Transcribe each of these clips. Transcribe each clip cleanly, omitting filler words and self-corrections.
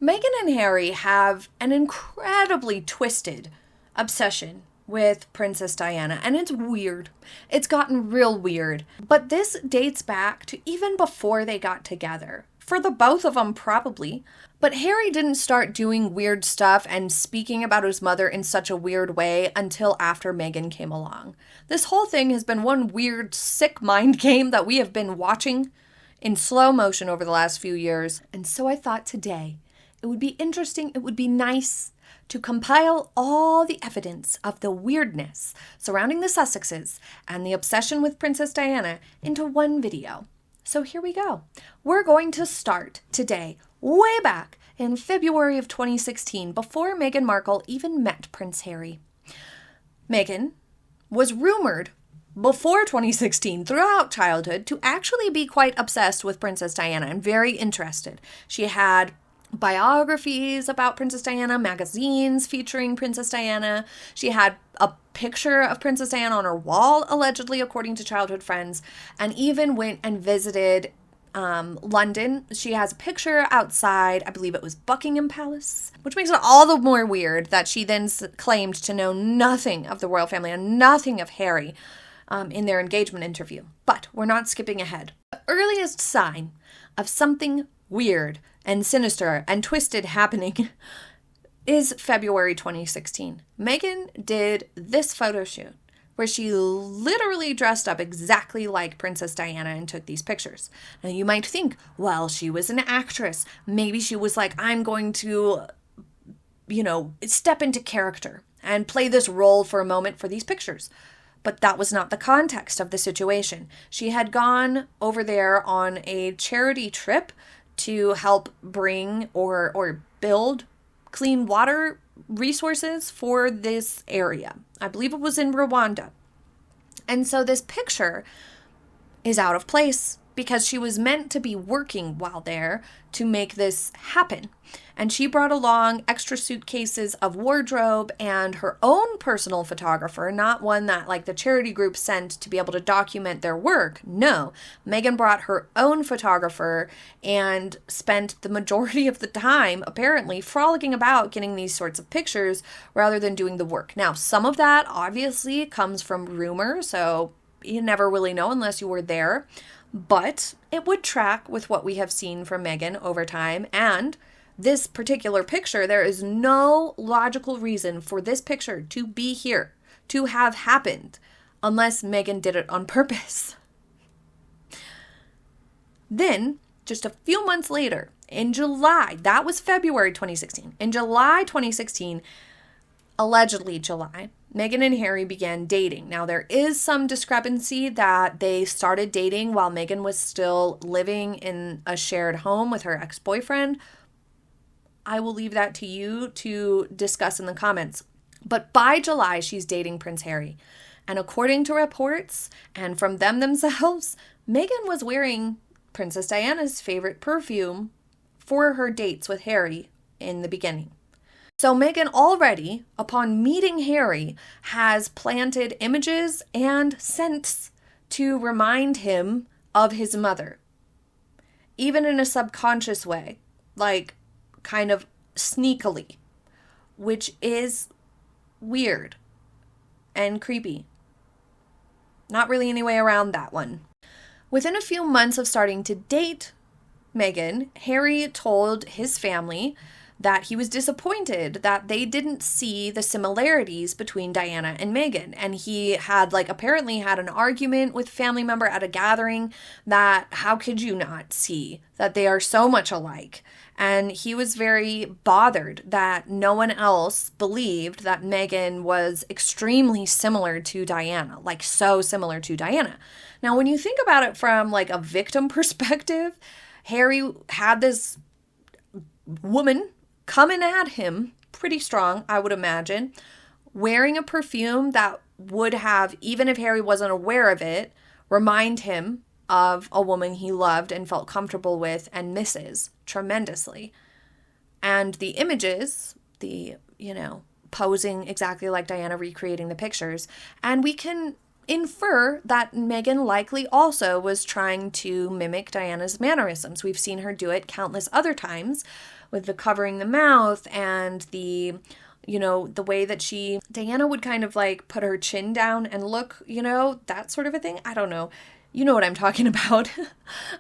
Meghan and Harry have an incredibly twisted obsession with Princess Diana, and it's weird. It's gotten real weird. But this dates back to even before they got together. For the both of them, probably. But Harry didn't start doing weird stuff and speaking about his mother in such a weird way until after Meghan came along. This whole thing has been one weird, sick mind game that we have been watching in slow motion over the last few years. And so I thought today it would be interesting, it would be nice to compile all the evidence of the weirdness surrounding the Sussexes and the obsession with Princess Diana into one video. So here we go. We're going to start today, way back in February of 2016, before Meghan Markle even met Prince Harry. Meghan was rumored before 2016, throughout childhood, to actually be quite obsessed with Princess Diana and very interested. She had biographies about Princess Diana, magazines featuring Princess Diana. She had a picture of Princess Diana on her wall, allegedly, according to childhood friends, and even went and visited London. She has a picture outside, I believe it was Buckingham Palace, which makes it all the more weird that she then claimed to know nothing of the royal family and nothing of Harry in their engagement interview. But we're not skipping ahead. The earliest sign of something weird and sinister and twisted happening is February 2016. Meghan did this photo shoot where she literally dressed up exactly like Princess Diana and took these pictures. Now you might think, well, she was an actress. Maybe she was like, I'm going to, step into character and play this role for a moment for these pictures. But that was not the context of the situation. She had gone over there on a charity trip to help bring or build clean water resources for this area. I believe it was in Rwanda. And so this picture is out of place because she was meant to be working while there to make this happen. And she brought along extra suitcases of wardrobe and her own personal photographer, not one that like the charity group sent to be able to document their work. No, Meghan brought her own photographer and spent the majority of the time apparently frolicking about getting these sorts of pictures rather than doing the work. Now, some of that obviously comes from rumor, so you never really know unless you were there. But it would track with what we have seen from Meghan over time. And this particular picture, there is no logical reason for this picture to be here, to have happened, unless Meghan did it on purpose. Then, just a few months later, in July, that was February 2016. In July 2016, allegedly July, Meghan and Harry began dating. Now, there is some discrepancy that they started dating while Meghan was still living in a shared home with her ex-boyfriend. I will leave that to you to discuss in the comments. But by July, she's dating Prince Harry. And according to reports and from them themselves, Meghan was wearing Princess Diana's favorite perfume for her dates with Harry in the beginning. So Meghan already, upon meeting Harry, has planted images and scents to remind him of his mother. Even in a subconscious way, like kind of sneakily, which is weird and creepy. Not really any way around that one. Within a few months of starting to date Meghan, Harry told his family that he was disappointed that they didn't see the similarities between Diana and Meghan. And he had apparently had an argument with a family member at a gathering that how could you not see that they are so much alike? And he was very bothered that no one else believed that Meghan was extremely similar to Diana, so similar to Diana. Now, when you think about it from a victim perspective, Harry had this woman coming at him pretty strong, I would imagine, wearing a perfume that would have, even if Harry wasn't aware of it, remind him of a woman he loved and felt comfortable with and misses tremendously. And the images, posing exactly like Diana, recreating the pictures, and we can infer that Meghan likely also was trying to mimic Diana's mannerisms. We've seen her do it countless other times with the covering the mouth and the, the way that Diana would kind of like put her chin down and look, that sort of a thing. I don't know. You know what I'm talking about.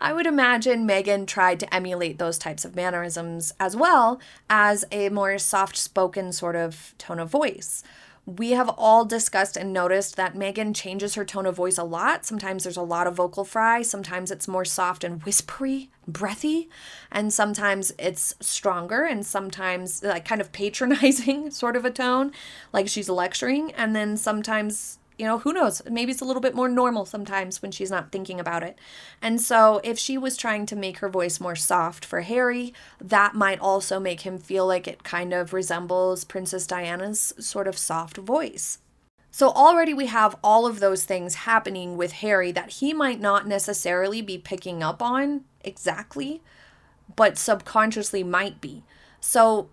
I would imagine Meghan tried to emulate those types of mannerisms as well as a more soft-spoken sort of tone of voice. We have all discussed and noticed that Meghan changes her tone of voice a lot. Sometimes there's a lot of vocal fry. Sometimes it's more soft and whispery, breathy. And sometimes it's stronger and sometimes like kind of patronizing sort of a tone, like she's lecturing. And then sometimes, who knows? Maybe it's a little bit more normal sometimes when she's not thinking about it. And so if she was trying to make her voice more soft for Harry, that might also make him feel like it kind of resembles Princess Diana's sort of soft voice. So already we have all of those things happening with Harry that he might not necessarily be picking up on exactly, but subconsciously might be. So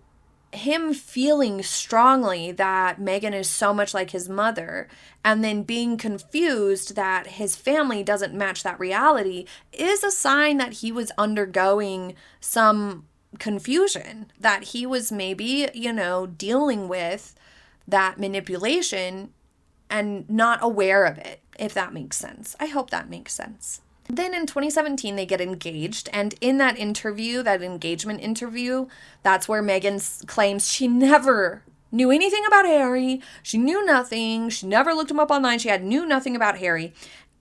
him feeling strongly that Meghan is so much like his mother and then being confused that his family doesn't match that reality is a sign that he was undergoing some confusion, that he was maybe, dealing with that manipulation and not aware of it, if that makes sense. I hope that makes sense. Then in 2017, they get engaged. And in that interview, that engagement interview, that's where Meghan claims she never knew anything about Harry. She knew nothing. She never looked him up online. She knew nothing about Harry.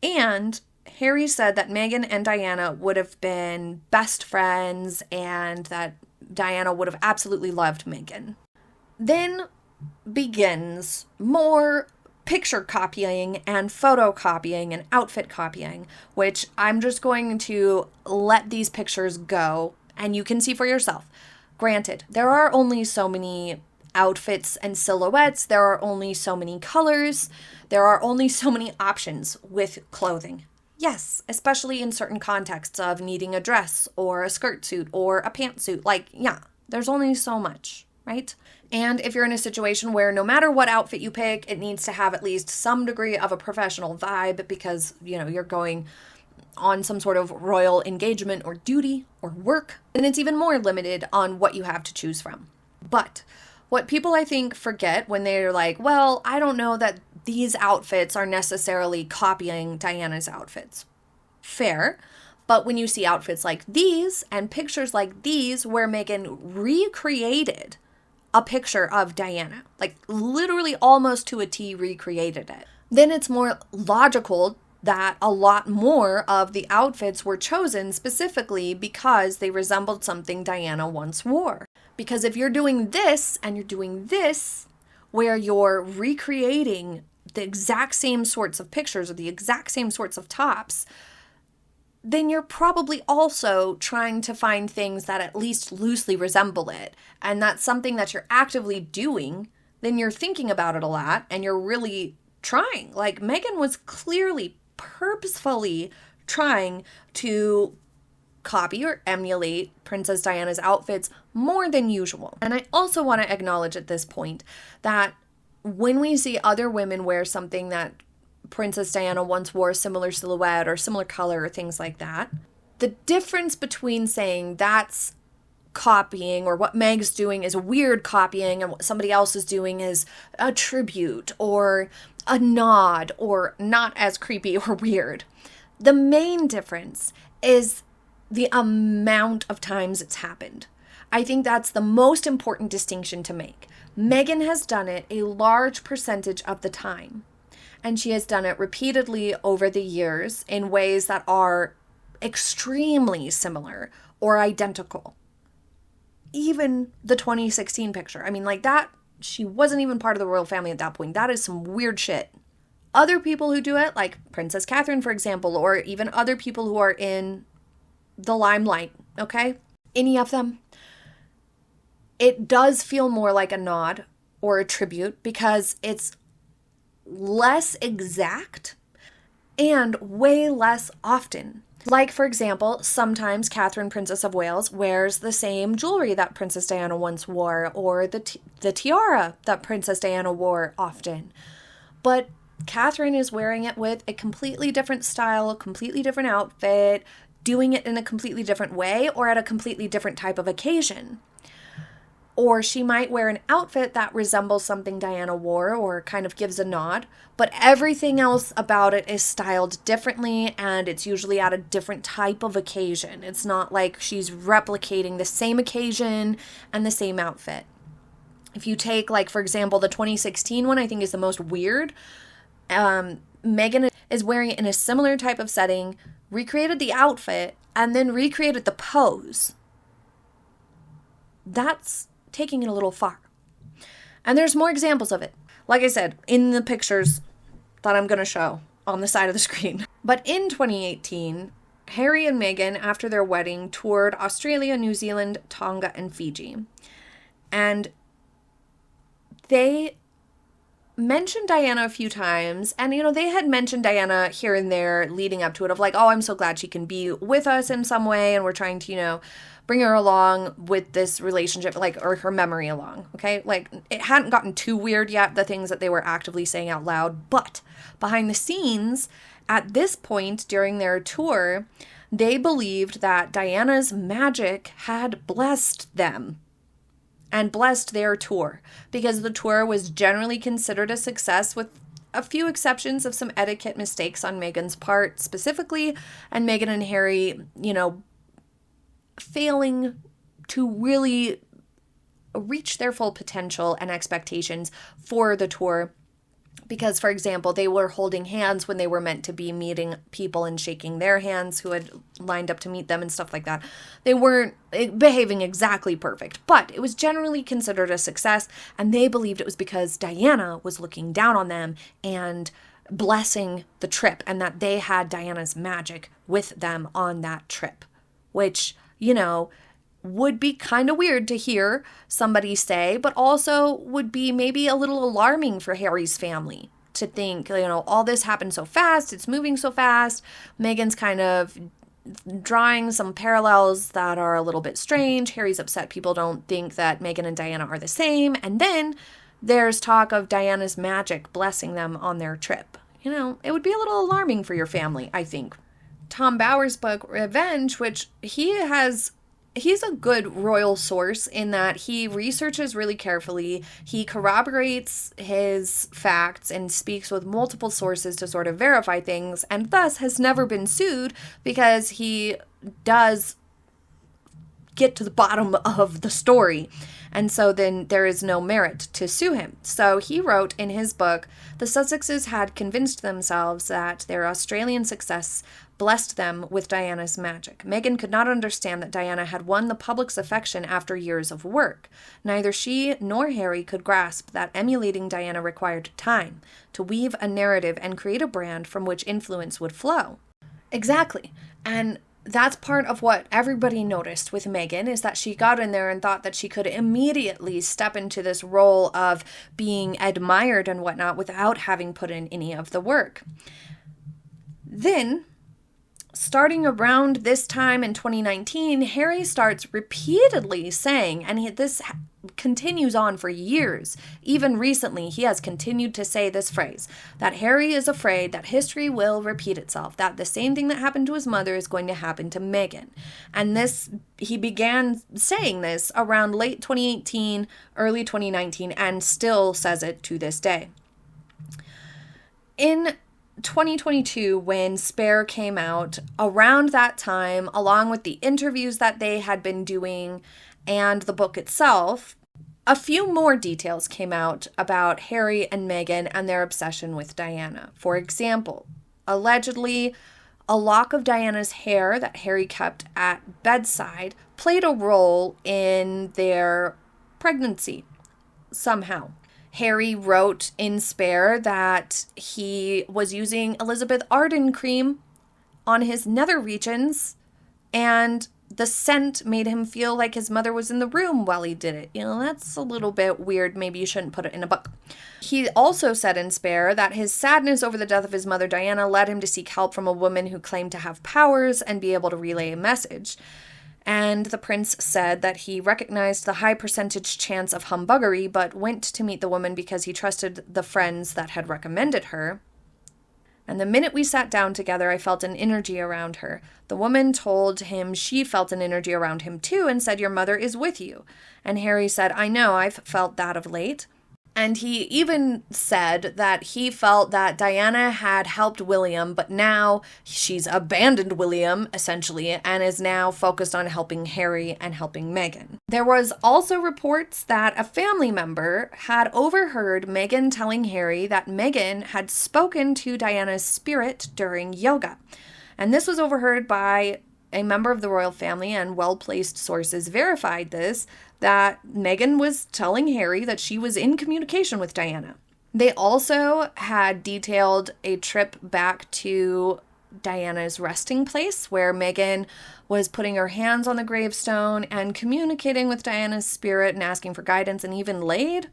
And Harry said that Meghan and Diana would have been best friends and that Diana would have absolutely loved Meghan. Then begins more picture copying and photocopying and outfit copying, which I'm just going to let these pictures go and you can see for yourself. Granted, there are only so many outfits and silhouettes, there are only so many colors, there are only so many options with clothing. Yes, especially in certain contexts of needing a dress or a skirt suit or a pantsuit. There's only so much, right? And if you're in a situation where no matter what outfit you pick, it needs to have at least some degree of a professional vibe because, you're going on some sort of royal engagement or duty or work, then it's even more limited on what you have to choose from. But what people I think forget when they're like, well, I don't know that these outfits are necessarily copying Diana's outfits. Fair. But when you see outfits like these and pictures like these where Meghan recreated a picture of Diana, like literally almost to a T recreated it, then it's more logical that a lot more of the outfits were chosen specifically because they resembled something Diana once wore. Because if you're doing this and you're doing this, where you're recreating the exact same sorts of pictures or the exact same sorts of tops, then you're probably also trying to find things that at least loosely resemble it. And that's something that you're actively doing, then you're thinking about it a lot and you're really trying. Like Meghan was clearly, purposefully trying to copy or emulate Princess Diana's outfits more than usual. And I also want to acknowledge at this point that when we see other women wear something that Princess Diana once wore, a similar silhouette or similar color or things like that, the difference between saying that's copying or what Meg's doing is weird copying and what somebody else is doing is a tribute or a nod or not as creepy or weird. The main difference is the amount of times it's happened. I think that's the most important distinction to make. Meghan has done it a large percentage of the time. And she has done it repeatedly over the years in ways that are extremely similar or identical. Even the 2016 picture. I mean, like that, she wasn't even part of the royal family at that point. That is some weird shit. Other people who do it, like Princess Catherine, for example, or even other people who are in the limelight, okay? Any of them. It does feel more like a nod or a tribute because it's less exact and way less often. Like, for example, sometimes Catherine, Princess of Wales, wears the same jewelry that Princess Diana once wore, or the tiara that Princess Diana wore often. But Catherine is wearing it with a completely different style, a completely different outfit, doing it in a completely different way, or at a completely different type of occasion. Or she might wear an outfit that resembles something Diana wore or kind of gives a nod, but everything else about it is styled differently, and it's usually at a different type of occasion. It's not like she's replicating the same occasion and the same outfit. If you take, like, for example, the 2016 one, I think is the most weird. Meghan is wearing it in a similar type of setting, recreated the outfit, and then recreated the pose. That's taking it a little far. And there's more examples of it. Like I said, in the pictures that I'm going to show on the side of the screen. But in 2018, Harry and Meghan, after their wedding, toured Australia, New Zealand, Tonga, and Fiji. And they mentioned Diana a few times, and they had mentioned Diana here and there leading up to it, of like, oh, I'm so glad she can be with us in some way, and we're trying to bring her along with this relationship, like, or her memory along, okay? Like, it hadn't gotten too weird yet, the things that they were actively saying out loud, but behind the scenes, at this point during their tour, they believed that Diana's magic had blessed them and blessed their tour, because the tour was generally considered a success, with a few exceptions of some etiquette mistakes on Meghan's part specifically, and Meghan and Harry, failing to really reach their full potential and expectations for the tour. Because, for example, they were holding hands when they were meant to be meeting people and shaking their hands who had lined up to meet them and stuff like that. They weren't behaving exactly perfect, but it was generally considered a success, and they believed it was because Diana was looking down on them and blessing the trip, and that they had Diana's magic with them on that trip, which, would be kind of weird to hear somebody say, but also would be maybe a little alarming for Harry's family to think, all this happened so fast, it's moving so fast. Meghan's kind of drawing some parallels that are a little bit strange. Harry's upset people don't think that Meghan and Diana are the same. And then there's talk of Diana's magic blessing them on their trip. It would be a little alarming for your family, I think. Tom Bower's book, Revenge, which he's a good royal source in that he researches really carefully. He corroborates his facts and speaks with multiple sources to sort of verify things, and thus has never been sued because he does get to the bottom of the story. And so then there is no merit to sue him. So he wrote in his book, the Sussexes had convinced themselves that their Australian success blessed them with Diana's magic. Meghan could not understand that Diana had won the public's affection after years of work. Neither she nor Harry could grasp that emulating Diana required time to weave a narrative and create a brand from which influence would flow. Exactly. And that's part of what everybody noticed with Meghan, is that she got in there and thought that she could immediately step into this role of being admired and whatnot without having put in any of the work. Then, starting around this time in 2019, Harry starts repeatedly saying, and this continues on for years, even recently, he has continued to say this phrase, that Harry is afraid that history will repeat itself, that the same thing that happened to his mother is going to happen to Meghan. And he began saying this around late 2018, early 2019, and still says it to this day. In 2022, when Spare came out, around that time, along with the interviews that they had been doing and the book itself, a few more details came out about Harry and Meghan and their obsession with Diana. For example, allegedly, a lock of Diana's hair that Harry kept at bedside played a role in their pregnancy somehow. Harry wrote in Spare that he was using Elizabeth Arden cream on his nether regions, and the scent made him feel like his mother was in the room while he did it. That's a little bit weird. Maybe you shouldn't put it in a book. He also said in Spare that his sadness over the death of his mother Diana led him to seek help from a woman who claimed to have powers and be able to relay a message. And the prince said that he recognized the high percentage chance of humbuggery, but went to meet the woman because he trusted the friends that had recommended her. And the minute we sat down together, I felt an energy around her. The woman told him she felt an energy around him too and said, your mother is with you. And Harry said, I know, I've felt that of late. And he even said that he felt that Diana had helped William, but now she's abandoned William, essentially, and is now focused on helping Harry and helping Meghan. There was also reports that a family member had overheard Meghan telling Harry that Meghan had spoken to Diana's spirit during yoga. And this was overheard by a member of the royal family, and well-placed sources verified this, that Meghan was telling Harry that she was in communication with Diana. They also had detailed a trip back to Diana's resting place where Meghan was putting her hands on the gravestone and communicating with Diana's spirit and asking for guidance, and even laid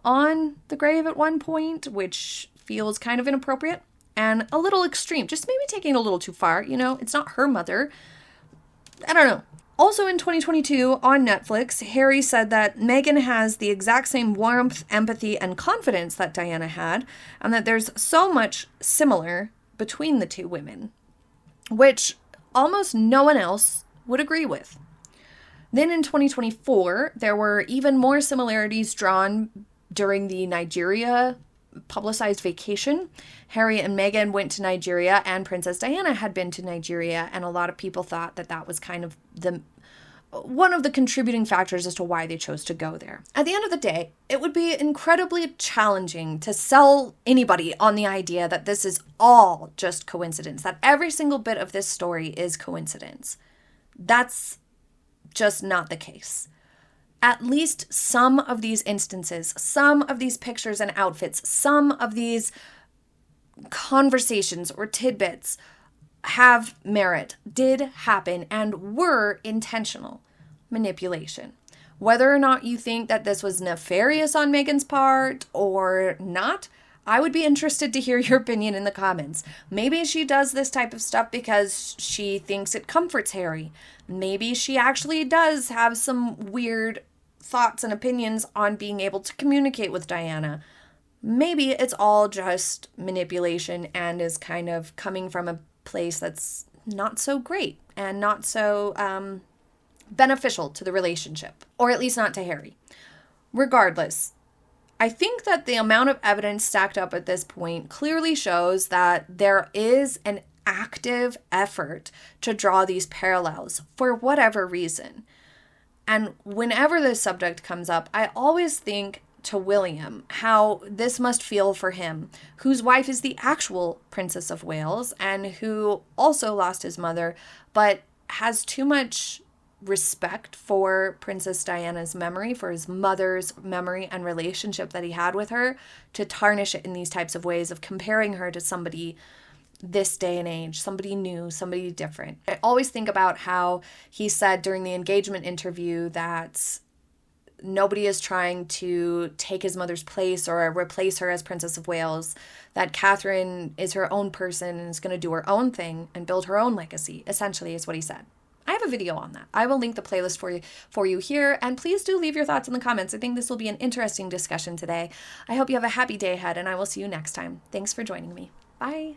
on the grave at one point, which feels kind of inappropriate and a little extreme, just maybe taking it a little too far. You know, it's not her mother. I don't know. Also in 2022 on Netflix, Harry said that Meghan has the exact same warmth, empathy, and confidence that Diana had, and that there's so much similar between the two women, which almost no one else would agree with. Then in 2024, there were even more similarities drawn during the Nigeria publicized vacation. Harry and Meghan went to Nigeria, and Princess Diana had been to Nigeria, and a lot of people thought that that was kind of one of the contributing factors as to why they chose to go there. At the end of the day, it would be incredibly challenging to sell anybody on the idea that this is all just coincidence, that every single bit of this story is coincidence. That's just not the case. At least some of these instances, some of these pictures and outfits, some of these conversations or tidbits have merit, did happen, and were intentional manipulation. Whether or not you think that this was nefarious on Meghan's part or not, I would be interested to hear your opinion in the comments. Maybe she does this type of stuff because she thinks it comforts Harry. Maybe she actually does have some weird thoughts and opinions on being able to communicate with Diana. Maybe it's all just manipulation and is kind of coming from a place that's not so great and not so beneficial to the relationship, or at least not to Harry. Regardless, I think that the amount of evidence stacked up at this point clearly shows that there is an active effort to draw these parallels for whatever reason. And whenever this subject comes up, I always think to William how this must feel for him, whose wife is the actual Princess of Wales and who also lost his mother, but has too much respect for Princess Diana's memory, for his mother's memory and relationship that he had with her, to tarnish it in these types of ways of comparing her to somebody this day and age, somebody new, somebody different. I always think about how he said during the engagement interview that nobody is trying to take his mother's place or replace her as Princess of Wales, that Catherine is her own person and is going to do her own thing and build her own legacy, essentially is what he said. I have a video on that. I will link the playlist for you here, and please do leave your thoughts in the comments. I think this will be an interesting discussion today. I hope you have a happy day ahead, and I will see you next time. Thanks for joining me. Bye.